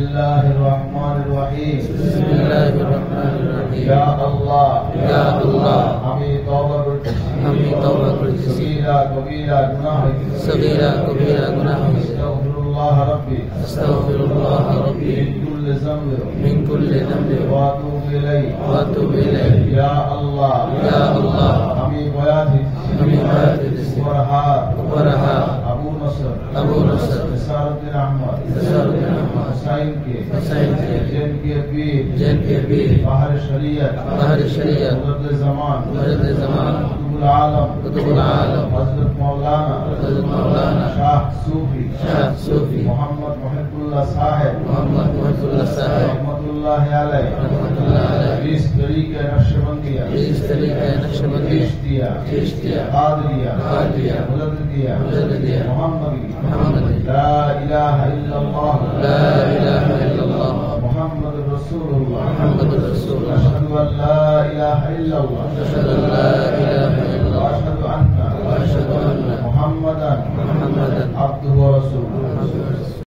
बिस्मिल्लाहिर रहमानिर रहीम बिस्मिल्लाहिर रहमानिर रहीम या अल्लाह আমি তওবা করতেছি সগীরা কবীরা গুনাহ হইতেছে সগীরা কবীরা গুনাহ হইতেছে আস্তাগফিরুল্লাহ রাব্বি মিন কুল্লি যামবিন ওয়া আতুবু ইলাইহি ইয়া আল্লাহ আমি বয়াত দিতেছি ওয়ারহা আবু নসর ইসারুদ্দিন আহমদ হুসাইন কে জেন के पीर बाहर शरीयत हज़रत ज़मान कुतुबुल आलम हज़रत मौलाना शाह सूफी मोहम्मद मुहिब्बुल्लाह साहिब रहमतुल्लाह अलैह इस तरीके नक्शबंदिया चिश्तिया कादरिया मुजद्दिदिया मुहम्मदी ला इलाहा इल्लल्लाह मुहम्मद रसूलुल्लाह अशहदु अन ला इलाहा इल्लल्लाह व अशहदु